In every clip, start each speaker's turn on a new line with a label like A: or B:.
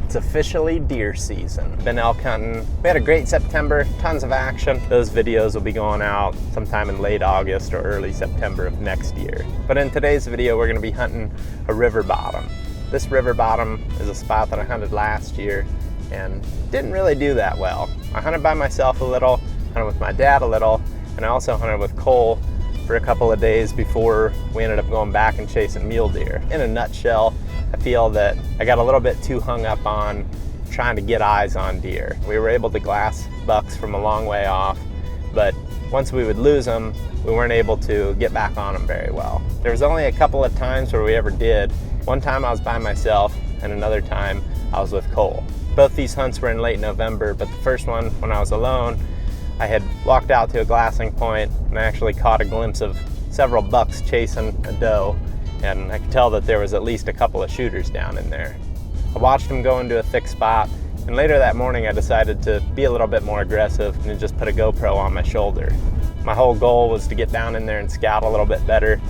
A: It's officially deer season. Been elk hunting. We had a great September, tons of action. Those videos will be going out sometime in late August or early September of next year. But in today's video, we're gonna be hunting a river bottom. This river bottom is a spot that I hunted last year and didn't really do that well. I hunted by myself a little, hunted with my dad a little, and I also hunted with Cole for a couple of days before we ended up going back and chasing mule deer. In a nutshell, I feel that I got a little bit too hung up on trying to get eyes on deer. We were able to glass bucks from a long way off, but once we would lose them, we weren't able to get back on them very well. There was only a couple of times where we ever did. One time I was by myself, and another time I was with Cole. Both these hunts were in late November, but the first one, when I was alone, I had walked out to a glassing point and I actually caught a glimpse of several bucks chasing a doe, and I could tell that there was at least a couple of shooters down in there. I watched them go into a thick spot, and later that morning I decided to be a little bit more aggressive and just put a GoPro on my shoulder. My whole goal was to get down in there and scout a little bit better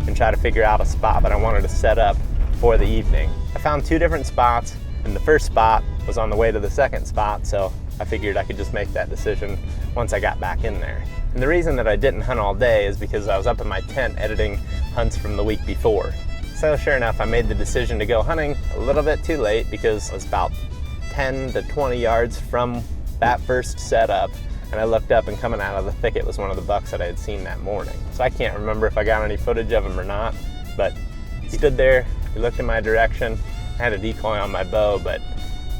A: and try to figure out a spot that I wanted to set up for the evening. I found two different spots, and the first spot was on the way to the second spot, so I figured I could just make that decision once I got back in there. And the reason that I didn't hunt all day is because I was up in my tent editing hunts from the week before. So sure enough, I made the decision to go hunting a little bit too late because I was about 10 to 20 yards from that first setup, and I looked up and coming out of the thicket was one of the bucks that I had seen that morning. So I can't remember if I got any footage of him or not, but he stood there, he looked in my direction. I had a decoy on my bow, but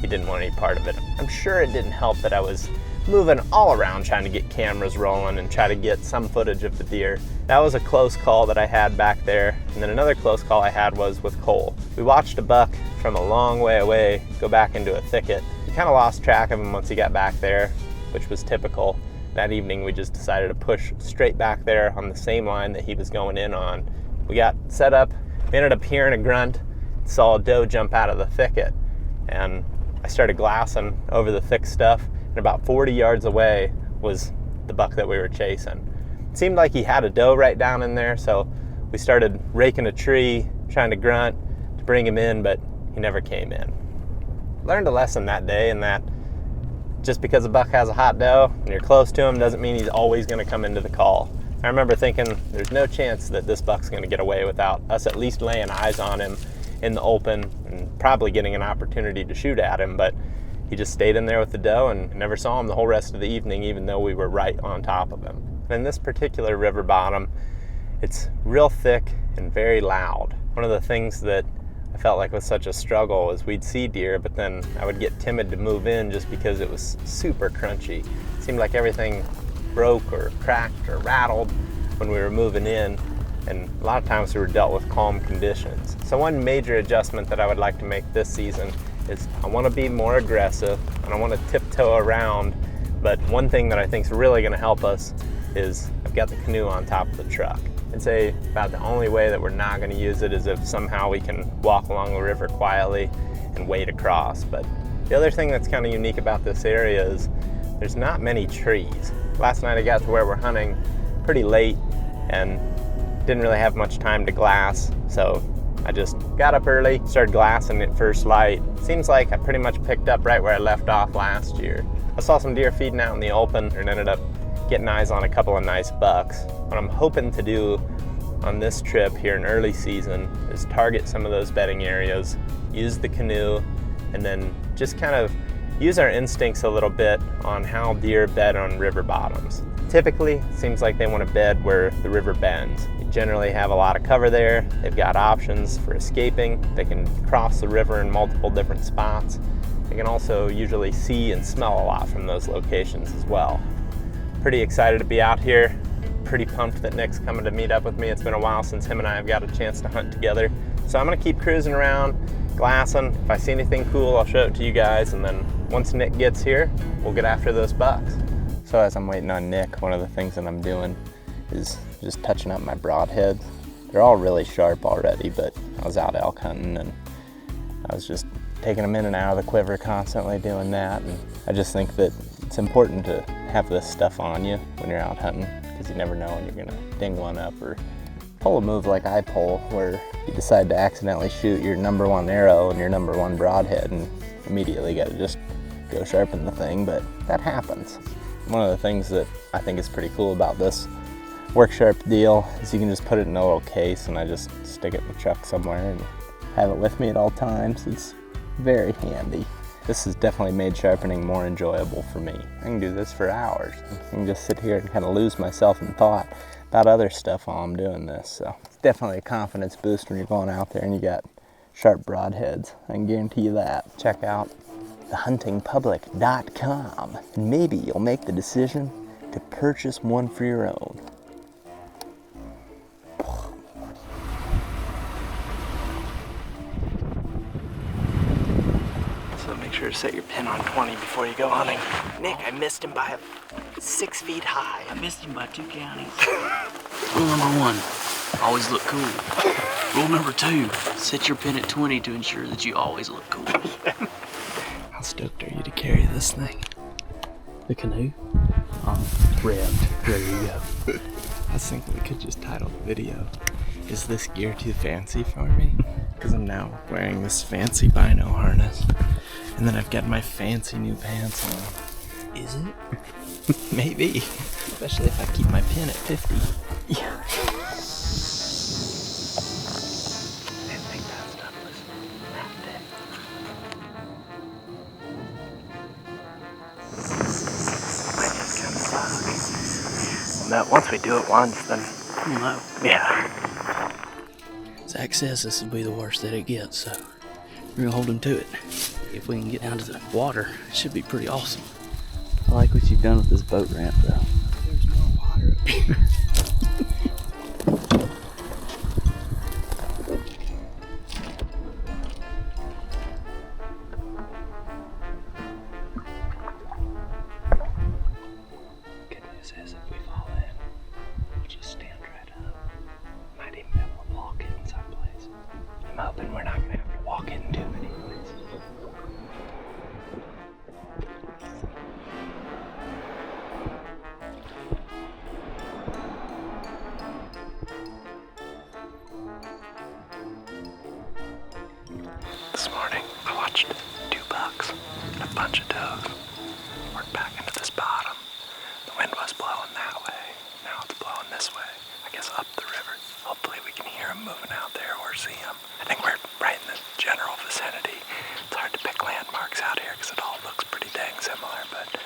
A: he didn't want any part of it. I'm sure it didn't help that I was moving all around trying to get cameras rolling and try to get some footage of the deer. That was a close call that I had back there. And then another close call I had was with Cole. We watched a buck from a long way away go back into a thicket. We kind of lost track of him once he got back there, which was typical. That evening we just decided to push straight back there on the same line that he was going in on. We got set up, we ended up hearing a grunt, saw a doe jump out of the thicket, and I started glassing over the thick stuff, and about 40 yards away was the buck that we were chasing. It seemed like he had a doe right down in there, so we started raking a tree, trying to grunt to bring him in, but he never came in. Learned a lesson that day in that just because a buck has a hot doe and you're close to him doesn't mean he's always going to come into the call. I remember thinking there's no chance that this buck's going to get away without us at least laying eyes on him in the open and probably getting an opportunity to shoot at him, but he just stayed in there with the doe and never saw him the whole rest of the evening, even though we were right on top of him. And in this particular river bottom, it's real thick and very loud. One of the things that I felt like was such a struggle is we'd see deer, but then I would get timid to move in just because it was super crunchy. It seemed like everything broke or cracked or rattled when we were moving in, and a lot of times we were dealt with calm conditions. So one major adjustment that I would like to make this season is I want to be more aggressive and I want to tiptoe around, but one thing that I think is really going to help us is I've got the canoe on top of the truck. I'd say about the only way that we're not going to use it is if somehow we can walk along the river quietly and wade across. But the other thing that's kind of unique about this area is there's not many trees. Last night I got to where we're hunting pretty late and didn't really have much time to glass, so I just got up early, started glassing at first light. Seems like I pretty much picked up right where I left off last year. I saw some deer feeding out in the open and ended up getting eyes on a couple of nice bucks. What I'm hoping to do on this trip here in early season is target some of those bedding areas, use the canoe, and then just kind of use our instincts a little bit on how deer bed on river bottoms. Typically, it seems like they want to bed where the river bends. They generally have a lot of cover there. They've got options for escaping. They can cross the river in multiple different spots. They can also usually see and smell a lot from those locations as well. Pretty excited to be out here. Pretty pumped that Nick's coming to meet up with me. It's been a while since him and I have got a chance to hunt together. So I'm gonna keep cruising around, glassing. If I see anything cool, I'll show it to you guys. And then once Nick gets here, we'll get after those bucks. So as I'm waiting on Nick, one of the things that I'm doing is just touching up my broadheads. They're all really sharp already, but I was out elk hunting and I was just taking them in and out of the quiver, constantly doing that. And I just think that it's important to have this stuff on you when you're out hunting, because you never know when you're gonna ding one up or pull a move like I pull, where you decide to accidentally shoot your number one arrow and your number one broadhead, and immediately got to just go sharpen the thing, but that happens. One of the things that I think is pretty cool about this Work Sharp deal is you can just put it in a little case, and I just stick it in the truck somewhere and have it with me at all times. It's very handy. This has definitely made sharpening more enjoyable for me. I can do this for hours. I can just sit here and kind of lose myself in thought about other stuff while I'm doing this. So it's definitely a confidence boost when you're going out there and you got sharp broadheads. I can guarantee you that. Check out thehuntingpublic.com and maybe you'll make the decision to purchase one for your own. So make sure to set your pin on 20 before you go hunting. Nick, I missed him by 6 feet high.
B: I missed him by 2 counties. Rule number 1, always look cool. Rule number 2, set your pin at 20 to ensure that you always look cool.
A: How stoked are you to carry this thing?
B: The canoe? Revved, ready to go.
A: I was thinking we could just title the video, "Is this gear too fancy for me?" Because I'm now wearing this fancy bino harness, and then I've got my fancy new pants on.
B: Is it?
A: Maybe, especially if I keep my pin at 50. Yeah. I didn't think that stuff was that thick. Might just kind of suck. But once we do it once, then
B: Well, no.
A: yeah.
B: Zach says this will be the worst that it gets, so we're gonna hold him to it. If we can get down to the water, it should be pretty awesome. I like what you've done with this boat ramp, though. There's more water up here.
A: Good news is if we fall in, we'll just stand right up. Might even be able to walk in someplace. I'm hoping we're not gonna have to walk in too many places. This morning, I watched 2 bucks and a bunch of does work back into this bottom. The wind was blowing that way. Now it's blowing this way. I guess up the river. Hopefully we can hear them moving out there or see them. I think we're right in the general vicinity. It's hard to pick landmarks out here because it all looks pretty dang similar, but it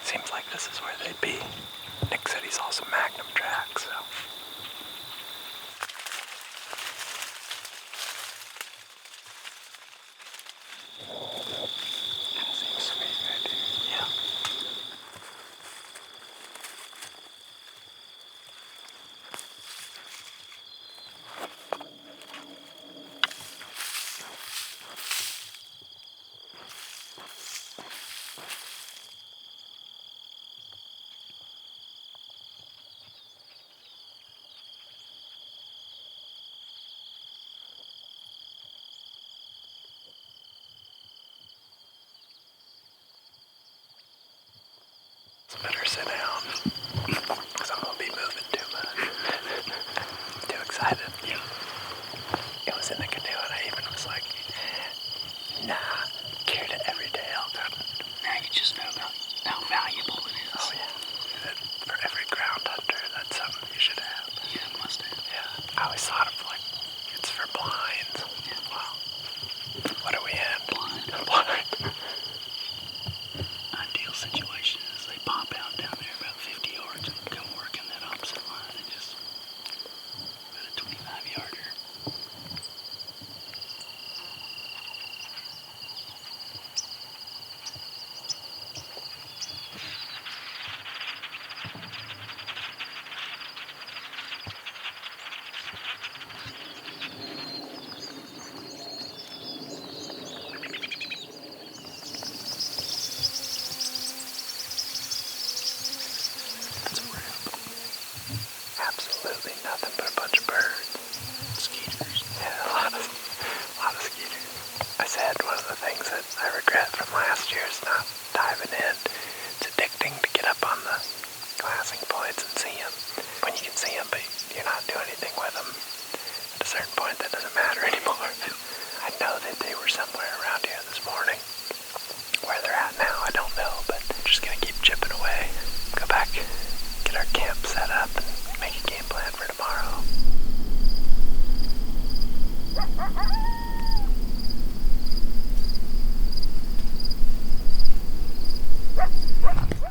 A: seems like this is where they'd be. Nick said he saw some Magnum tracks, so. Seems sweet right here. Yeah.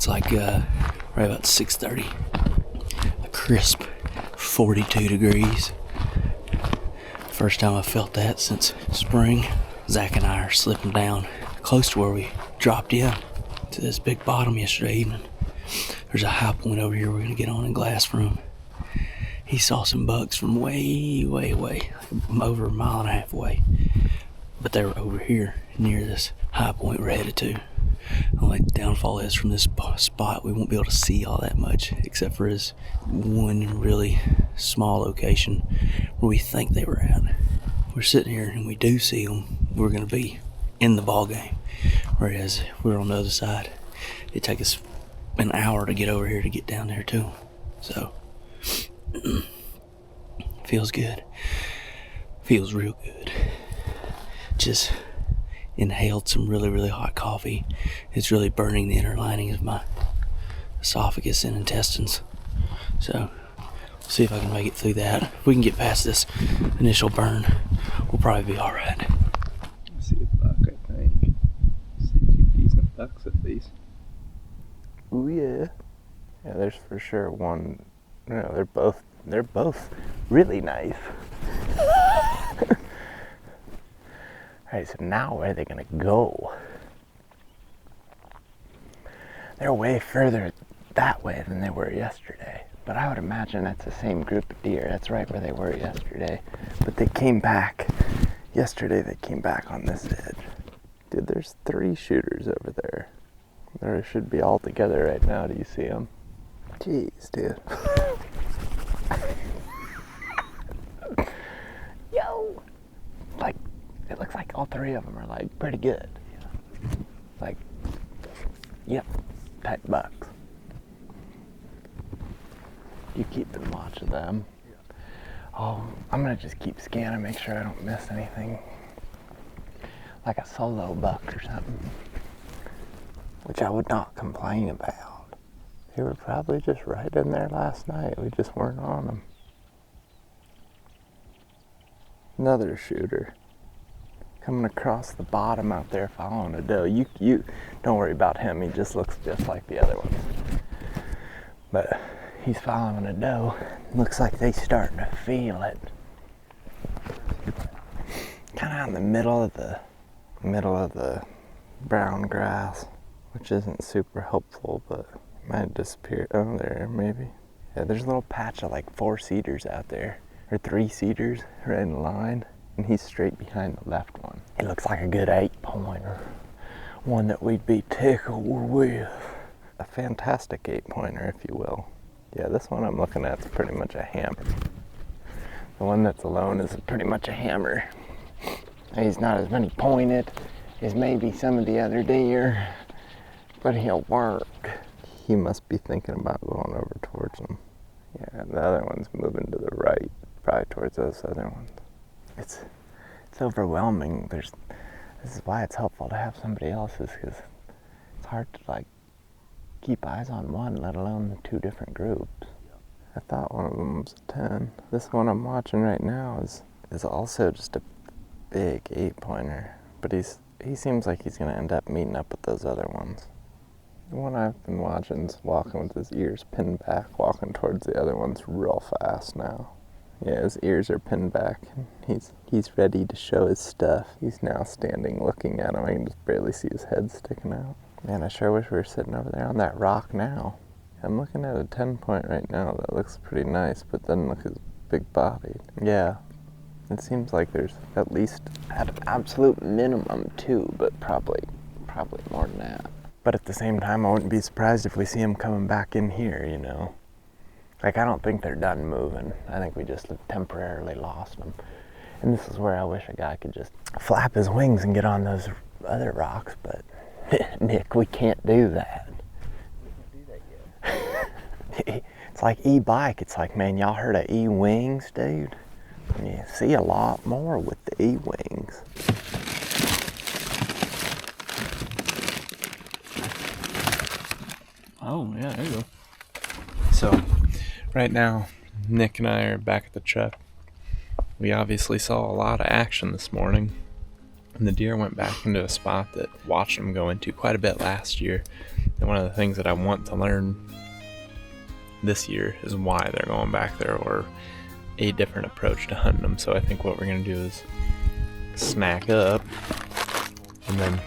B: It's like right about 6:30. A crisp 42 degrees. First time I felt that since spring. Zach and I are slipping down close to where we dropped in to this big bottom yesterday evening. There's a high point over here we're gonna get on in glass from. He saw some bucks from way over a mile and a half away, but they were over here near this high point we're headed to. The only downfall is from this spot we won't be able to see all that much, except for this one really small location where we think they were at. We're sitting here and we do see them, we're going to be in the ball game. Whereas if we're on the other side, it'd take us an hour to get over here to get down there to them. So feels good. Feels real good. Just inhaled some really hot coffee. It's really burning the inner lining of my esophagus and intestines. So we'll see if I can make it through that. If we can get past this initial burn, we'll probably be all right.
A: I see a buck, I think. I see 2 decent bucks at least. Oh yeah. Yeah, there's for sure one. No, they're both really nice. Alright, so now where are they gonna go? They're way further that way than they were yesterday. But I would imagine that's the same group of deer. That's right where they were yesterday. But they came back. Yesterday they came back on this edge. Dude, there's 3 shooters over there. There should be all together right now. Do you see them? Jeez, dude. Yo! Like, it looks like all 3 of them are like pretty good. Like, yep, type bucks. You keep in watch of them. Oh, I'm gonna just keep scanning, make sure I don't miss anything. Like a solo buck or something. Which I would not complain about. They were probably just right in there last night. We just weren't on them. Another shooter. Coming across the bottom out there following a doe. You don't worry about him. He just looks just like the other ones. But he's following a doe. Looks like they're starting to feel it. Kind of in the middle of the brown grass, which isn't super helpful, but might disappear. Oh, there maybe. Yeah, there's a little patch of like 4 cedars out there, or 3 cedars right in line, and he's straight behind the left one. He looks like a good 8-pointer, one that we'd be tickled with. A fantastic 8-pointer, if you will. Yeah, this one I'm looking at is pretty much a hammer. The one that's alone is pretty much a hammer. He's not as many pointed as maybe some of the other deer, but he'll work. He must be thinking about going over towards them. Yeah, the other one's moving to the right, probably towards those other ones. It's overwhelming. This is why it's helpful to have somebody else's, because it's hard to like keep eyes on one, let alone the 2 different groups. I thought one of them was a 10. This one I'm watching right now is also just a big 8-pointer, but he seems like he's gonna end up meeting up with those other ones. The one I've been watching is walking with his ears pinned back, walking towards the other ones real fast now. Yeah, his ears are pinned back. He's ready to show his stuff. He's now standing looking at him. I can just barely see his head sticking out. Man, I sure wish we were sitting over there on that rock now. I'm looking at a 10-point right now that looks pretty nice, but then look at his big body. Yeah, it seems like there's at least at an absolute minimum 2, but probably more than that. But at the same time, I wouldn't be surprised if we see them coming back in here, you know. Like, I don't think they're done moving. I think we just temporarily lost them. And this is where I wish a guy could just flap his wings and get on those other rocks, but Nick, we can't do that. We can't do that yet. It's like e-bike. It's like, man, y'all heard of e-wings, dude? You see a lot more with the e-wings.
B: Oh, yeah, there you go.
A: So, right now, Nick and I are back at the truck. We obviously saw a lot of action this morning, and the deer went back into a spot that watched them go into quite a bit last year. And one of the things that I want to learn this year is why they're going back there, or a different approach to hunting them. So I think what we're going to do is snack up, and then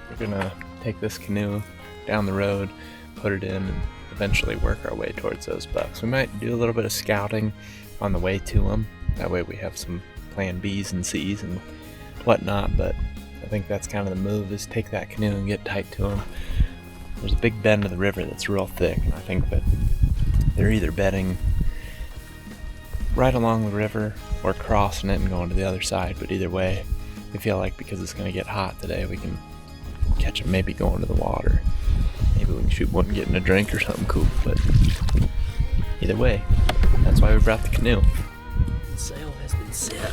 A: we're going to take this canoe down the road, put it in, and eventually work our way towards those bucks. We might do a little bit of scouting on the way to them. That way we have some plan B's and C's and whatnot, but I think that's kind of the move, is take that canoe and get tight to them. There's a big bend of the river that's real thick, and I think that they're either bedding right along the river or crossing it and going to the other side, but either way, we feel like because it's going to get hot today, we can catch them maybe going to the water. Maybe we can shoot one getting a drink or something cool, but either way, that's why we brought the canoe.
B: The sail has been set.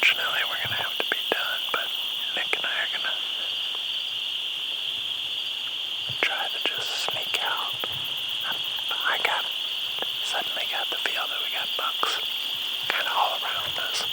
A: Unfortunately, we're gonna have to be done, but Nick and I are gonna try to just sneak out. Suddenly got the feel that we got bucks kind of all around us.